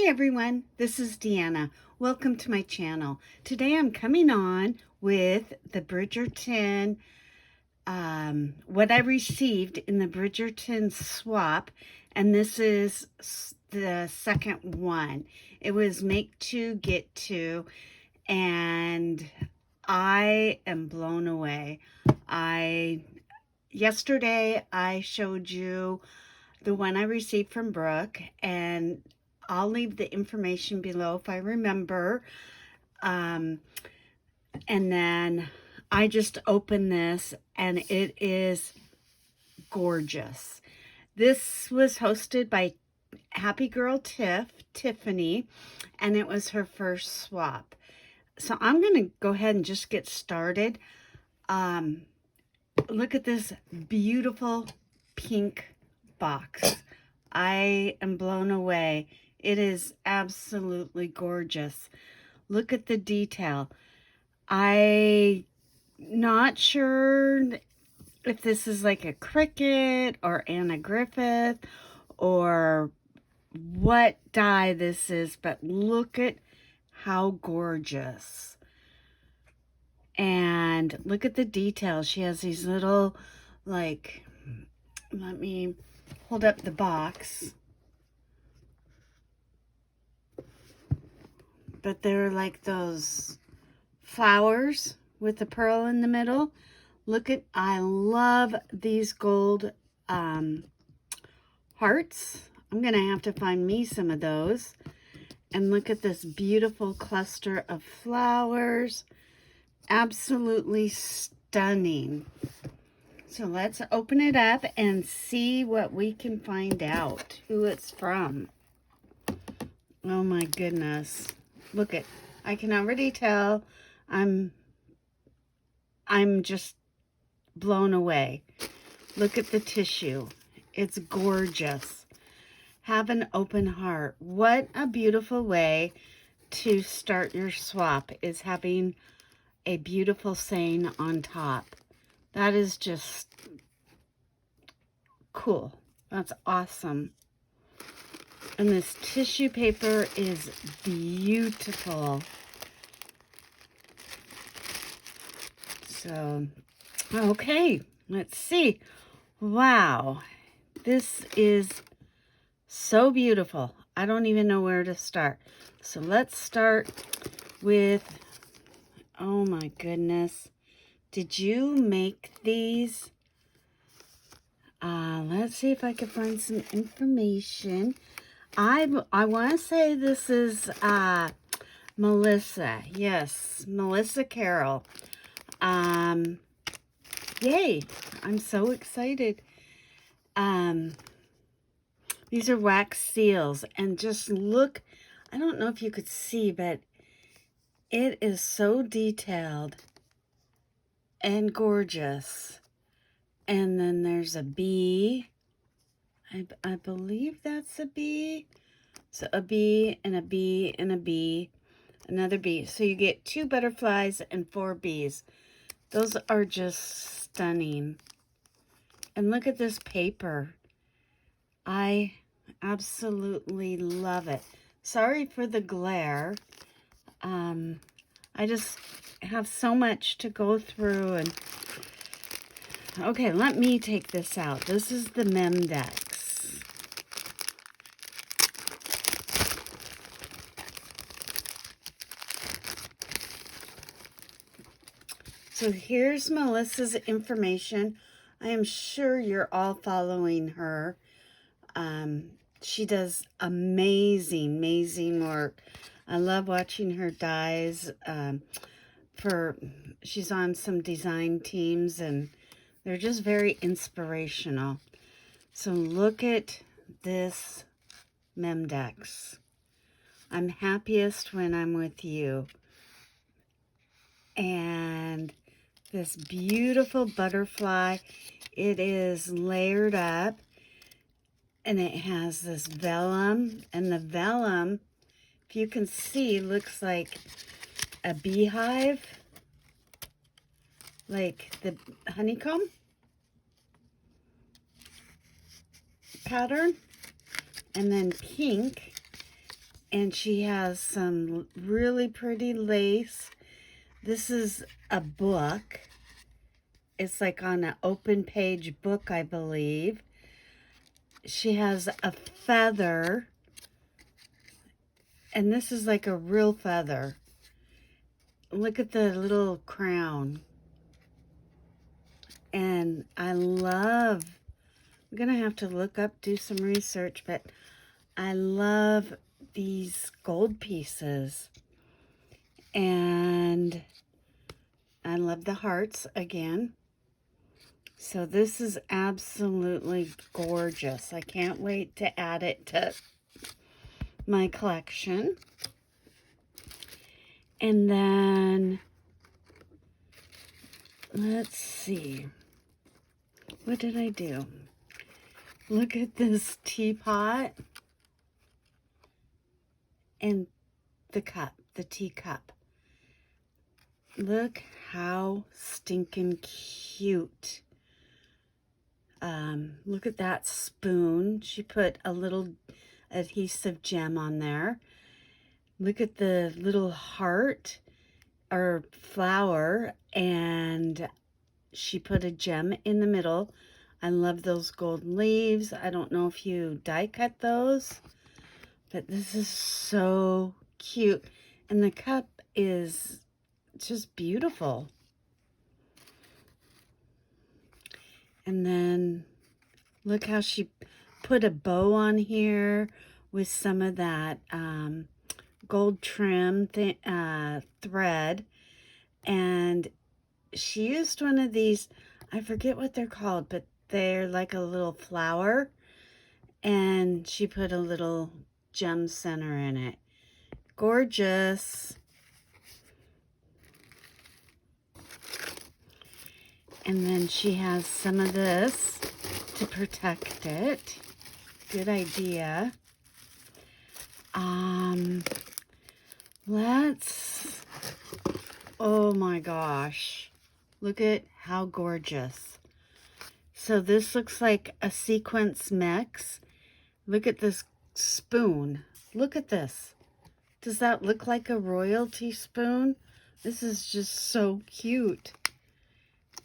Hi everyone, this is Deanna. Welcome to my channel. Today I'm coming on with the Bridgerton, what I received in the Bridgerton swap, and this is the second one. It was make two, get two, and I am blown away. Yesterday I showed you the one I received from Brooke, and I'll leave the information below if I remember. And then I just opened this, and it is gorgeous. This was hosted by Happy Girl Tiffany, and it was her first swap. So I'm going to go ahead and just get started. Look at this beautiful pink box. I am blown away. It is absolutely gorgeous. Look at the detail. I'm not sure if this is like a cricket or Anna Griffith or what dye this is, but look at how gorgeous. And look at the details. She has these little, like, let me hold up the box. But they're like those flowers with the pearl in the middle. Look at, I love these gold hearts. I'm going to have to find me some of those. And look at this beautiful cluster of flowers. Absolutely stunning. So let's open it up and see what we can find out, who it's from. Oh my goodness. Look at, I can already tell I'm just blown away. Look at the tissue. It's gorgeous. Have an open heart. What a beautiful way to start your swap, is having a beautiful saying on top. That is just cool. That's awesome. And this tissue paper is beautiful. So, okay, let's see. Wow, this is so beautiful. I don't even know where to start. So let's start with, oh my goodness. Did you make these? Let's see if I can find some information. I want to say this is Melissa. Yes, Melissa Carroll. Yay! I'm so excited. These are wax seals, and just look. I don't know if you could see, but it is so detailed and gorgeous. And then there's a bee. I believe that's a bee. So a bee and a bee and a bee, another bee. So you get 2 butterflies and 4 bees. Those are just stunning. And look at this paper. I absolutely love it. Sorry for the glare. I just have so much to go through. And okay, let me take this out. This is the Memdex. So here's Melissa's information. I am sure you're all following her. She does amazing, amazing work. I love watching her dyes. She's on some design teams, and they're just very inspirational. So look at this Memdex. I'm happiest when I'm with you. And this beautiful butterfly, it is layered up, and it has this vellum, and the vellum, if you can see, looks like a beehive, like the honeycomb pattern. And then pink And she has some really pretty lace. This is a book. It's like on an open page book, I believe. She has a feather. And this is like a real feather. Look at the little crown. And I'm going to have to look up, do some research, but I love these gold pieces. And I love the hearts again. So this is absolutely gorgeous. I can't wait to add it to my collection. And then, let's see. What did I do? Look at this teapot and the cup, the teacup. Look how stinking cute. Look at that spoon. She put a little adhesive gem on there. Look at the little heart or flower, and she put a gem in the middle. I love those gold leaves. I don't know if you die cut those, but this is so cute. And the cup is just beautiful. And then look how she put a bow on here with some of that gold trim thread. And she used one of these, I forget what they're called, but they're like a little flower. And she put a little gem center in it. Gorgeous. And then she has some of this to protect it. Good idea. Oh my gosh. Look at how gorgeous. So this looks like a sequence mix. Look at this spoon. Look at this. Does that look like a royalty spoon? This is just so cute.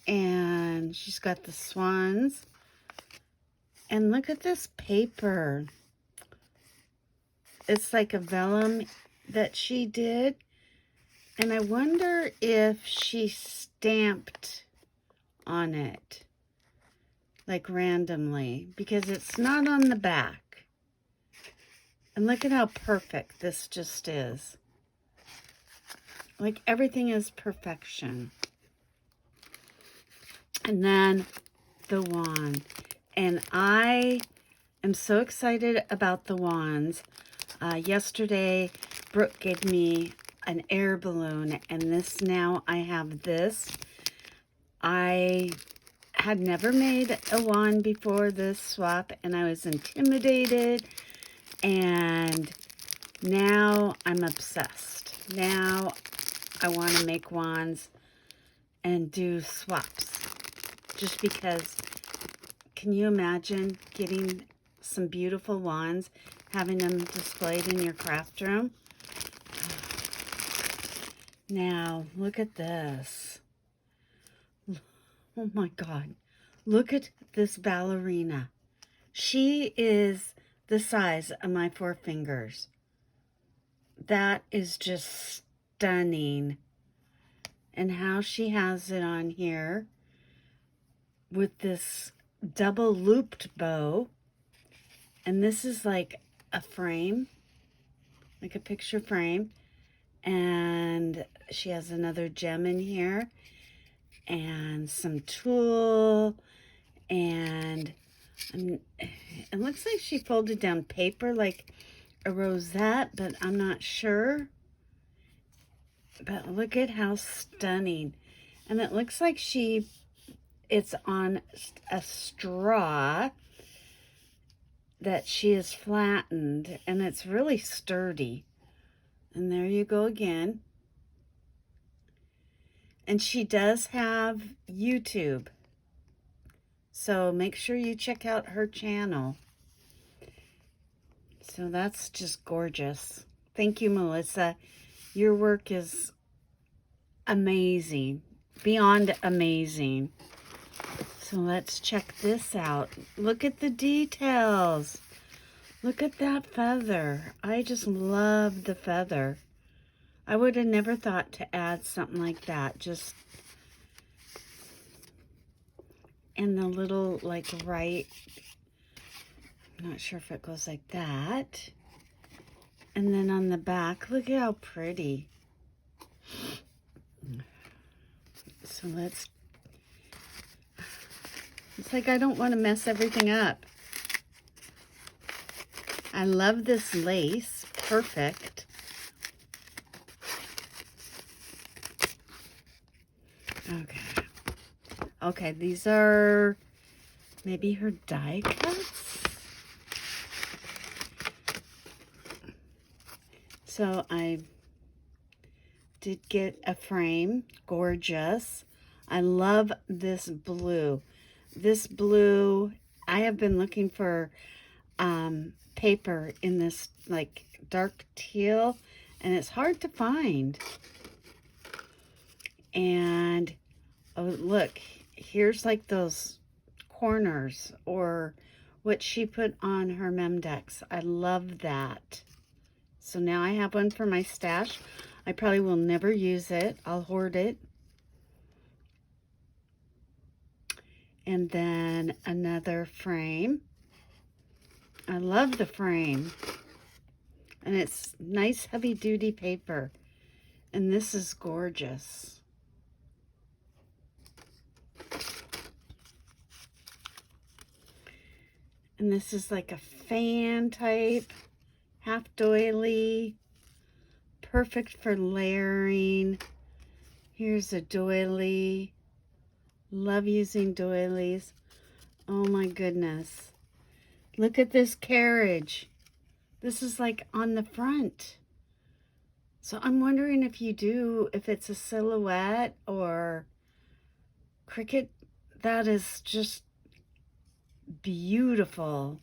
And she's got the swans. And look at this paper. It's like a vellum that she did. And I wonder if she stamped on it, like randomly, because it's not on the back. And look at how perfect this just is. Like everything is perfection. And then the wand. And I am so excited about the wands. Yesterday, Brooke gave me an air balloon, and now I have this. I had never made a wand before this swap, and I was intimidated, and now I'm obsessed. Now I want to make wands and do swaps, just because. Can you imagine getting some beautiful wands, having them displayed in your craft room? Now, look at this. Oh my God. Look at this ballerina. She is the size of my 4 fingers. That is just stunning. And how she has it on here with this double looped bow. And this is like a frame, like a picture frame. And she has another gem in here and some tulle, and it looks like she folded down paper like a rosette, but I'm not sure. But look at how stunning. And it looks like it's on a straw that she has flattened, and it's really sturdy. And there you go again. And she does have YouTube, so make sure you check out her channel. So that's just gorgeous. Thank you, Melissa. Your work is amazing, beyond amazing. So let's check this out. Look at the details. Look at that feather. I just love the feather. I would have never thought to add something like that. Just in the little, like, right, I'm not sure if it goes like that. And then on the back, look at how pretty. So it's like I don't want to mess everything up. I love this lace. Perfect. Okay. Okay, these are maybe her die cuts. So I did get a frame. Gorgeous. I love this blue. This blue, I have been looking for paper in this like dark teal, and it's hard to find. And oh, look, here's like those corners or what she put on her Memdex. I love that. So now I have one for my stash. I probably will never use it. I'll hoard it. And then another frame. I love the frame. And it's nice heavy duty paper. And this is gorgeous. And this is like a fan type, half doily, perfect for layering. Here's a doily. Love using doilies. Oh my goodness. Look at this carriage. This is like on the front. So I'm wondering if it's a silhouette or cricket. That is just beautiful.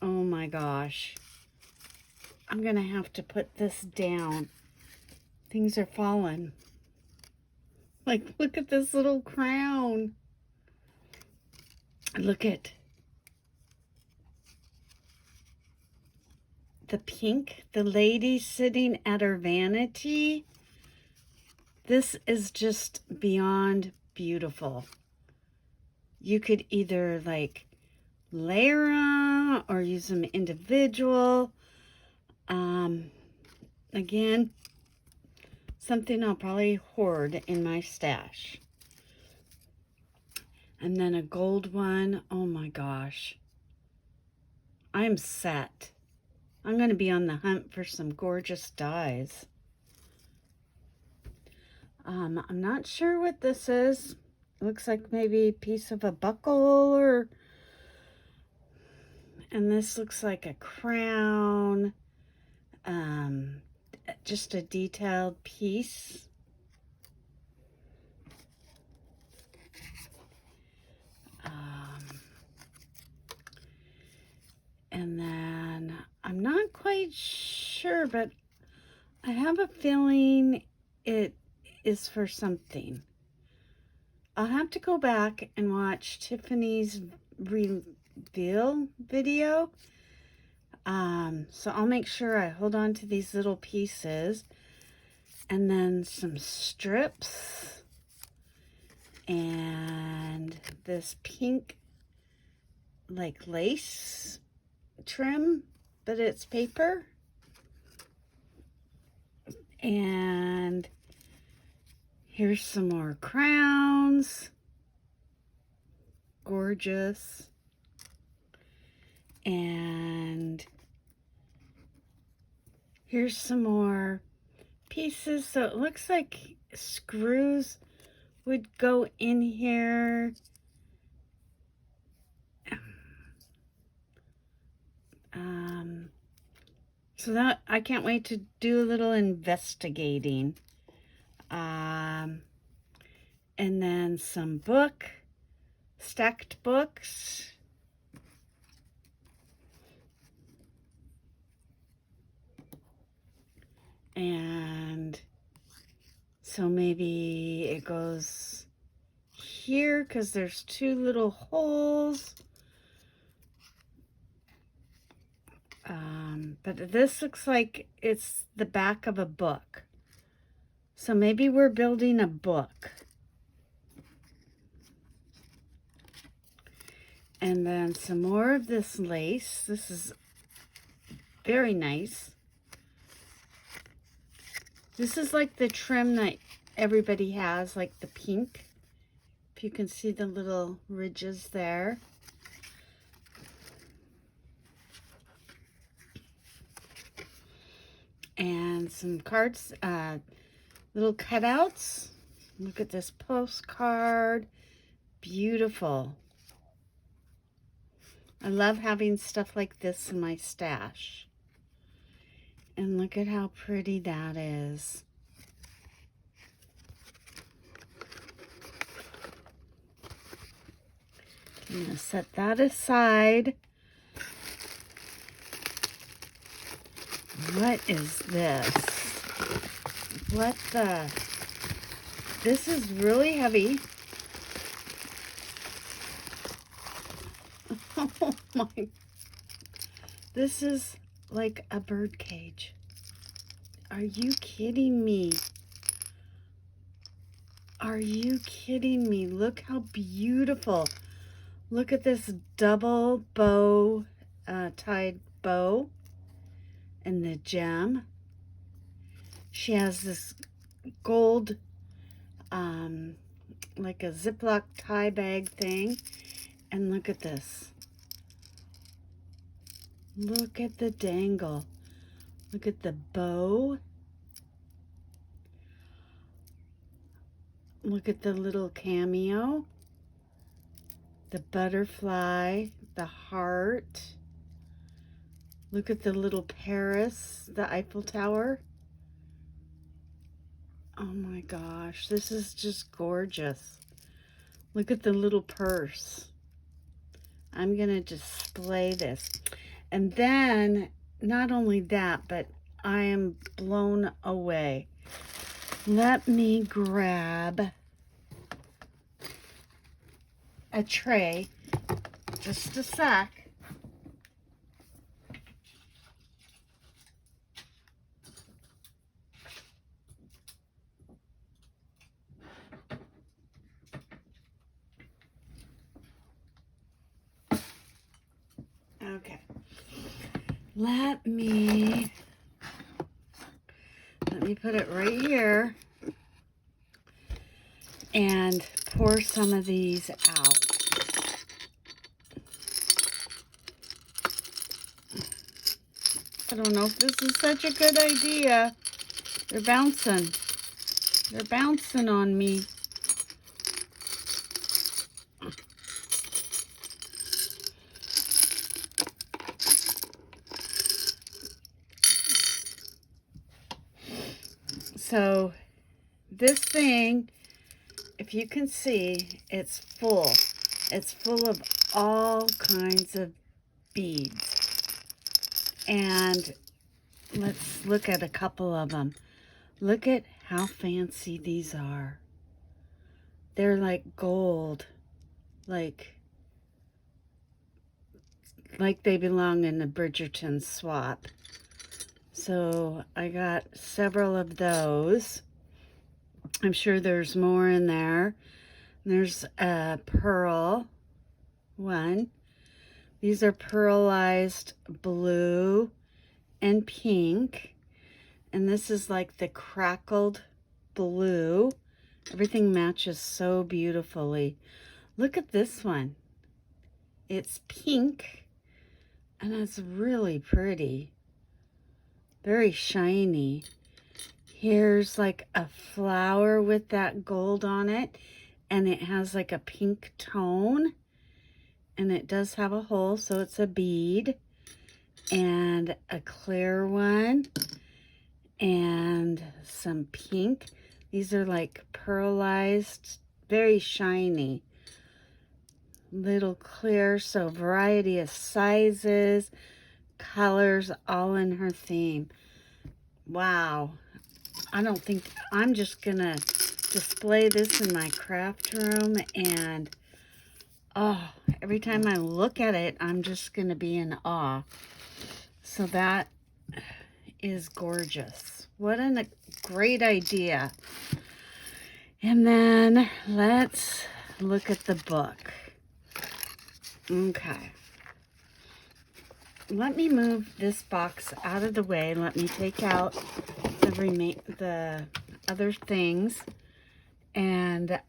Oh my gosh. I'm gonna have to put this down. Things are falling. Like, look at this little crown. Look at the pink, the lady sitting at her vanity. This is just beyond beautiful. You could either like layer them or use them individual. Again, something I'll probably hoard in my stash. And then a gold one. Oh my gosh. I'm set. I'm going to be on the hunt for some gorgeous dies. I'm not sure what this is. It looks like maybe a piece of a buckle or... And this looks like a crown. Just a detailed piece. And then I'm not quite sure, but I have a feeling it is for something. I'll have to go back and watch Tiffany's reveal video. So I'll make sure I hold on to these little pieces, and then some strips, and this pink like lace trim, but it's paper. And here's some more crowns. Gorgeous. And here's some more pieces. So it looks like screws would go in here. So that I can't wait to do a little investigating. And then some stacked books. And so maybe it goes here because there's two little holes. But this looks like it's the back of a book. So maybe we're building a book. And then some more of this lace. This is very nice. This is like the trim that everybody has, like the pink. If you can see the little ridges there. And some cards, little cutouts. Look at this postcard. Beautiful. I love having stuff like this in my stash. And look at how pretty that is. I'm going to set that aside. What is this? What the? This is really heavy. Oh my. This is like a bird cage. Are you kidding me? Are you kidding me? Look how beautiful. Look at this double bow, tied bow. And the gem. She has this gold, like a Ziploc tie bag thing. And look at this. Look at the dangle. Look at the bow. Look at the little cameo. The butterfly, the heart. Look at the little Paris, the Eiffel Tower. Oh my gosh, this is just gorgeous. Look at the little purse. I'm gonna display this. And then, not only that, but I am blown away. Let me grab a tray, just a sec. Okay, let me put it right here and pour some of these out. I don't know if this is such a good idea. They're bouncing. They're bouncing on me. So this thing, if you can see, it's full. It's full of all kinds of beads. And let's look at a couple of them. Look at how fancy these are. They're like gold, like they belong in the Bridgerton swap. So I got several of those. I'm sure there's more in there. There's a pearl one. These are pearlized blue and pink. And this is like the crackled blue. Everything matches so beautifully. Look at this one. It's pink and it's really pretty. Very shiny. Here's like a flower with that gold on it, and it has like a pink tone, and it does have a hole, so it's a bead. And a clear one, and some pink. These are like pearlized, very shiny. Little clear, so variety of sizes, colors, all in her theme. Wow. I don't think, I'm just gonna display this in my craft room, and oh, every time I look at it, I'm just gonna be in awe. So that is gorgeous. What a great idea. And then let's look at the book. Okay. Let me move this box out of the way. Let me take out the other things, and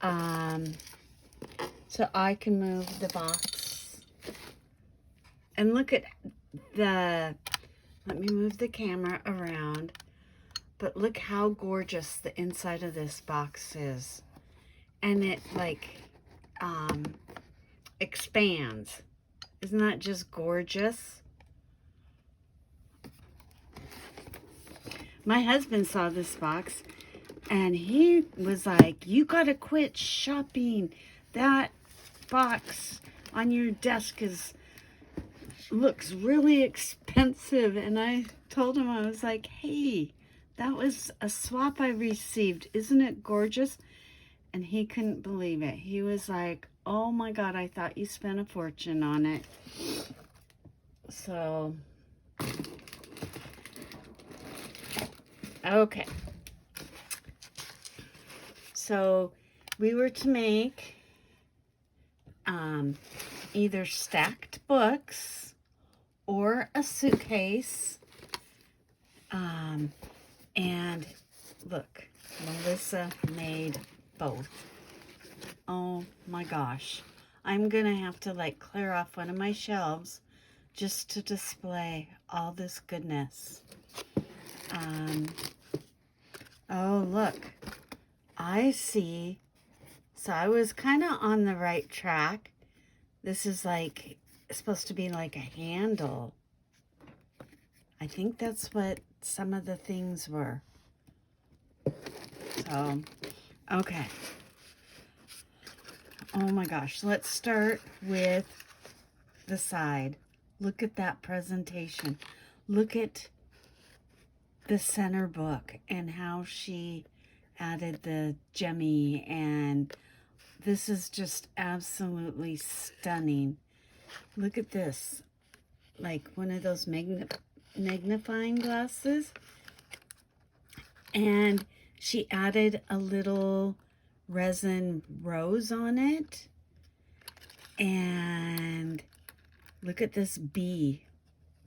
so I can move the box. And look at let me move the camera around. But look how gorgeous the inside of this box is. And it like expands. Isn't that just gorgeous? My husband saw this box and he was like, you gotta quit shopping. That box on your desk looks really expensive. And I told him, I was like, hey, that was a swap I received. Isn't it gorgeous? And he couldn't believe it. He was like, oh my God, I thought you spent a fortune on it. So, okay. So we were to make either stacked books or a suitcase. And look, Melissa made both. Oh my gosh. I'm gonna have to like clear off one of my shelves just to display all this goodness. Oh, look. I see. So I was kind of on the right track. This is like supposed to be like a handle. I think that's what some of the things were. So, okay. Oh my gosh. Let's start with the side. Look at that presentation. Look at the center book and how she added the gemmy, and this is just absolutely stunning. Look at this, like one of those magnifying glasses, and she added a little resin rose on it. And look at this bee.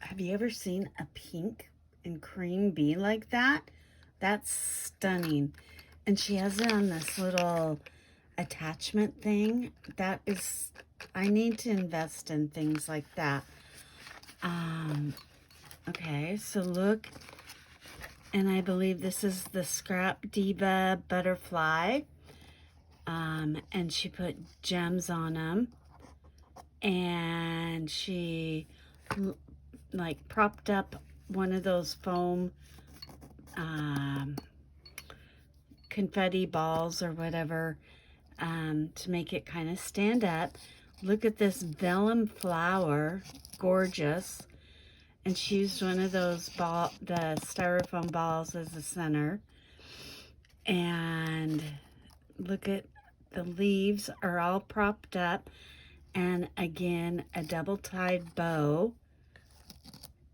Have you ever seen a pink and cream bee like that? That's stunning. And she has it on this little attachment thing. That is, I need to invest in things like that. Okay, so look, and I believe this is the Scrap Diva butterfly. And she put gems on them. And she like propped up one of those foam confetti balls or whatever to make it kind of stand up. Look at this vellum flower, gorgeous. And she used one of those the styrofoam balls as the center. And look at the leaves are all propped up. And again, a double-tied bow.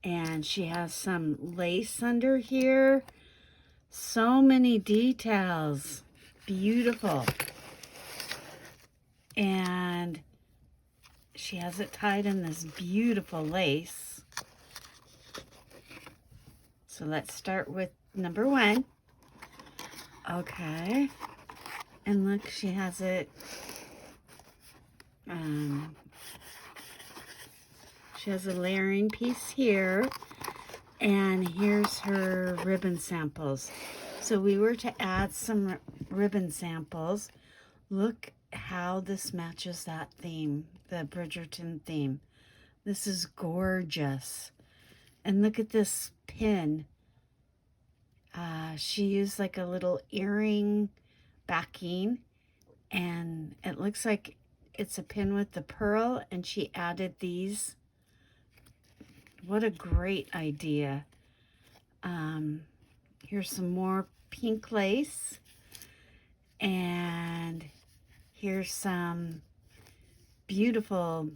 And she has some lace under here. So many details. Beautiful. And she has it tied in this beautiful lace. So let's start with number one. Okay. And look, she has it. She has a layering piece here. And here's her ribbon samples. So we were to add some ribbon samples. Look how this matches that theme, the Bridgerton theme. This is gorgeous. And look at this pin. She used like a little earring backing, and it looks like it's a pin with the pearl, and she added these. What a great idea. Here's some more pink lace. And here's some beautiful,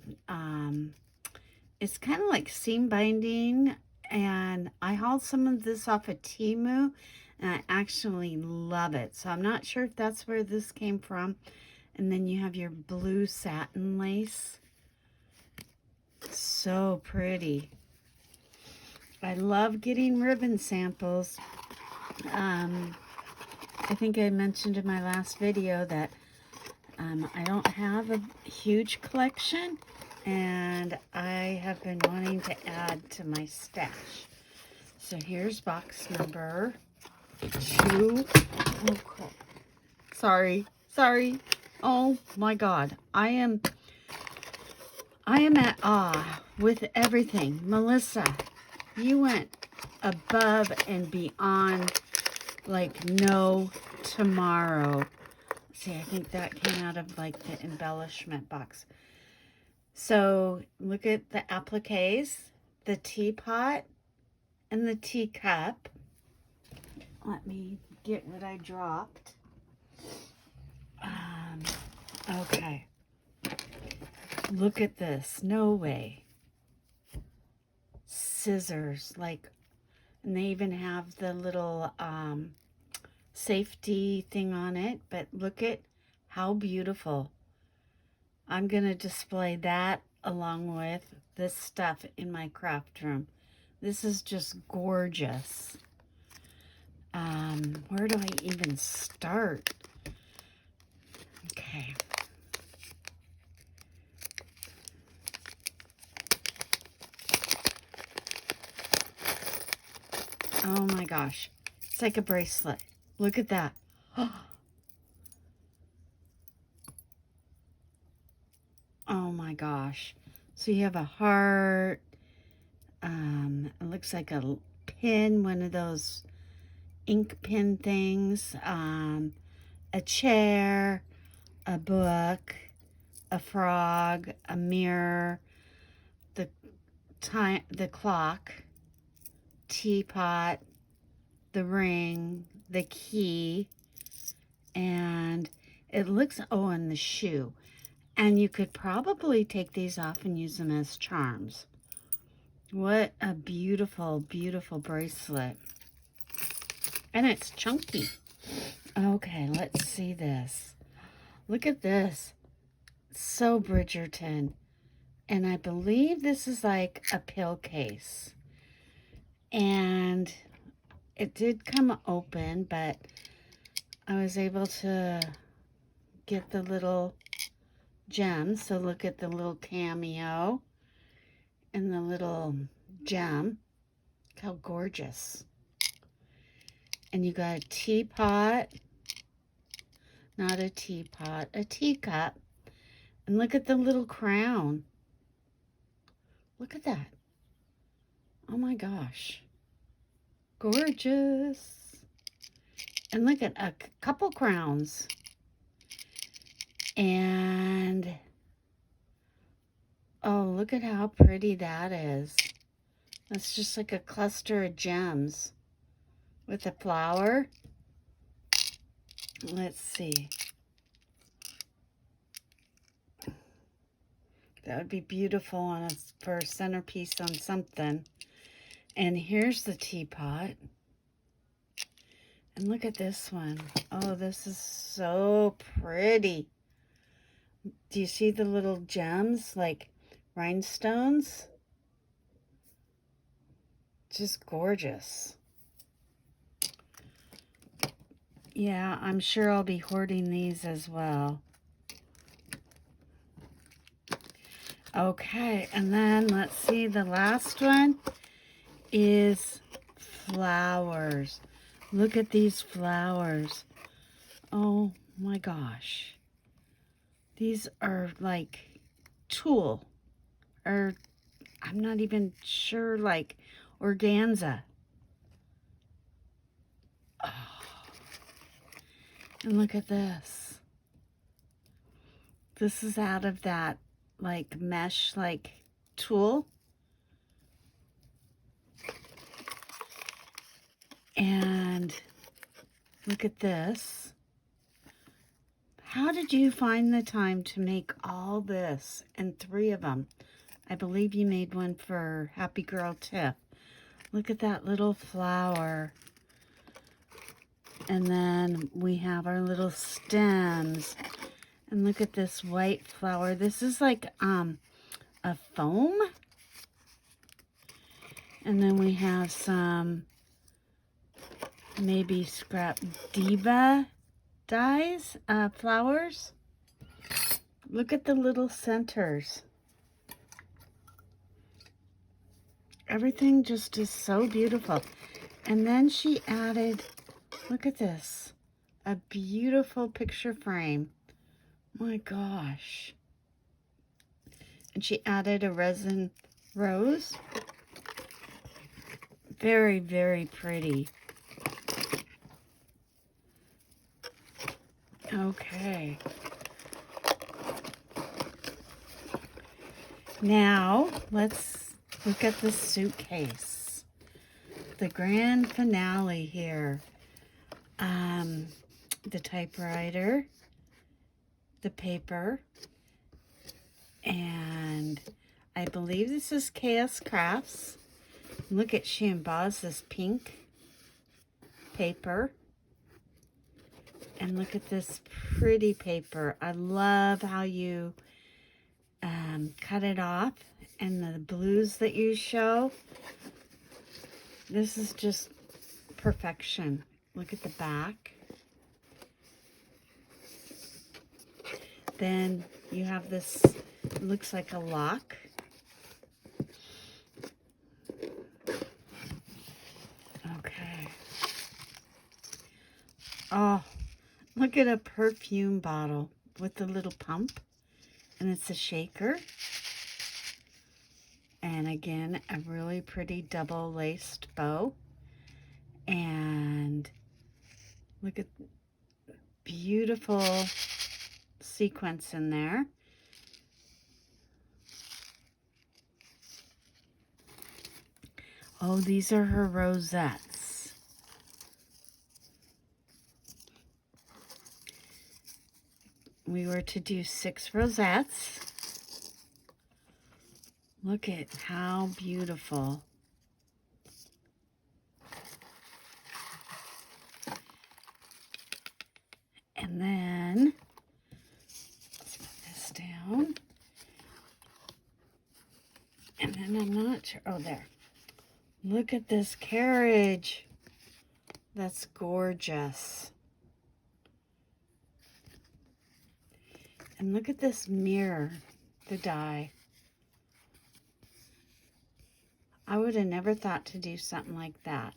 it's kind of like seam binding. And I hauled some of this off of Temu, and I actually love it. So I'm not sure if that's where this came from. And then you have your blue satin lace. So pretty. I love getting ribbon samples. I think I mentioned in my last video that I don't have a huge collection, and I have been wanting to add to my stash. So here's box number 2. Oh, crap. Sorry. Oh my God. I am at awe with everything. Melissa, you went above and beyond like no tomorrow. See, I think that came out of like the embellishment box. So look at the appliques, the teapot, and the teacup. Let me get what I dropped. Okay. Look at this. No way. Scissors, like, and they even have the little safety thing on it, but look at how beautiful. I'm going to display that along with this stuff in my craft room. This is just gorgeous. Where do I even start? Okay. Oh my gosh. It's like a bracelet. Look at that. Oh my gosh. So you have a heart. It looks like a pin, one of those ink pen things. A chair, a book, a frog, a mirror, the clock, teapot, the ring, the key, and it looks, oh, and the shoe. And you could probably take these off and use them as charms. What a beautiful, beautiful bracelet. And it's chunky. Okay, let's see this. Look at this. So Bridgerton. And I believe this is like a pill case. And it did come open, but I was able to get the little gems. So look at the little cameo and the little gem. Look how gorgeous. And you got a teapot. Not a teapot, a teacup. And look at the little crown. Look at that. Oh my gosh. Gorgeous. And look at a couple crowns. And oh, look at how pretty that is. That's just like a cluster of gems with a flower. Let's see. That would be beautiful on for a centerpiece on something. And here's the teapot. And look at this one. Oh, this is so pretty. Do you see the little gems, like rhinestones? Just gorgeous. Yeah, I'm sure I'll be hoarding these as well. Okay, and then let's see, the last one is flowers. Look at these flowers. Oh my gosh. These are like tulle, or I'm not even sure, like organza. Oh. And look at this. This is out of that like mesh, like tulle. And Look at this. How did you find the time to make all this and 3 of them? I believe you made one for Happy Girl Tiff. Look at that little flower. And then we have our little stems. And look at this white flower. This is like a foam. And then we have some maybe scrap diva dyes, flowers. Look at the little centers. Everything just is so beautiful. And then she added, look at this, a beautiful picture frame. My gosh. And she added a resin rose. Very, very pretty. Okay. Now, let's look at the suitcase. The grand finale here. The typewriter, the paper, and I believe this is KS Crafts. Look at, she embossed this pink paper. And look at this pretty paper. I love how you cut it off and the blues that you show. This is just perfection. Look at the back. Then you have this, looks like a lock. Okay. Oh, look at a perfume bottle with the little pump. And it's a shaker. And again, a really pretty double-laced bow. And look at beautiful sequence in there. Oh, these are her rosettes. We were to do 6 rosettes. Look at how beautiful. And then, let's put this down. And then I'm not sure, oh, there. Look at this carriage. That's gorgeous. And look at this mirror, the die. I would have never thought to do something like that.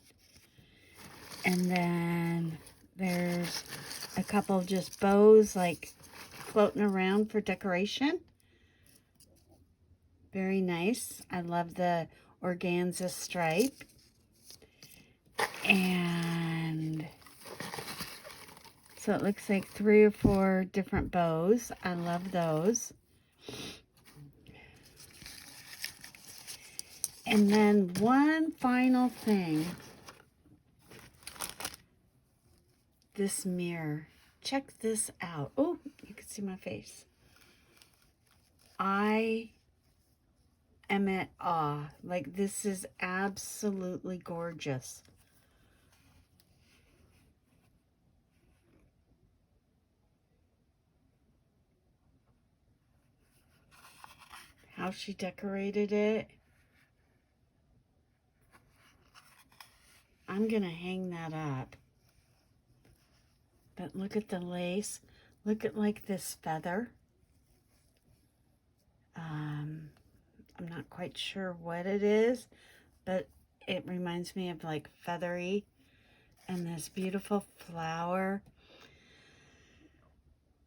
And then there's a couple of just bows like floating around for decoration. Very nice. I love the organza stripe. And so it looks like 3 or 4 different bows. I love those. And then one final thing. This mirror. Check this out. Oh, you can see my face. I am at awe. Like, this is absolutely gorgeous. How she decorated it. I'm gonna hang that up. But look at the lace. Look at like this feather. I'm not quite sure what it is, but it reminds me of like feathery. And this beautiful flower.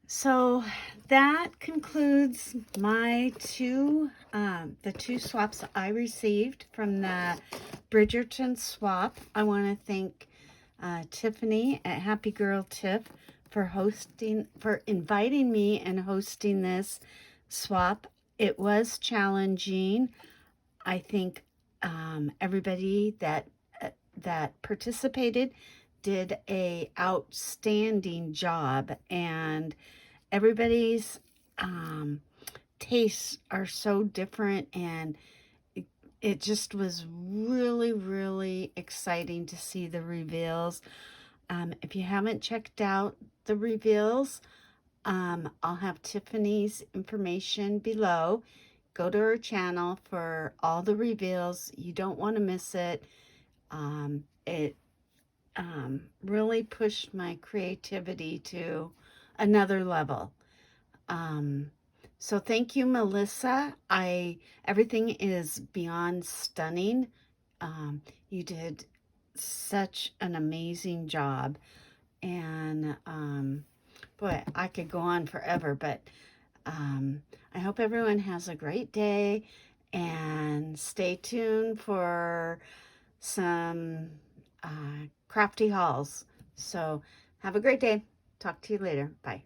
So that concludes my the 2 swaps I received from the Bridgerton swap. I want to thank Tiffany at Happy Girl Tiff for inviting me and hosting this swap. It was challenging. I think everybody that participated did a outstanding job, and everybody's tastes are so different, and it just was really, really exciting to see the reveals. If you haven't checked out the reveals, I'll have Tiffany's information below. Go to her channel for all the reveals. You don't want to miss it. It really pushed my creativity to another level. So thank you, Melissa. Everything is beyond stunning. You did such an amazing job, and boy, I could go on forever, but I hope everyone has a great day, and stay tuned for some crafty hauls. So have a great day. Talk to you later. Bye.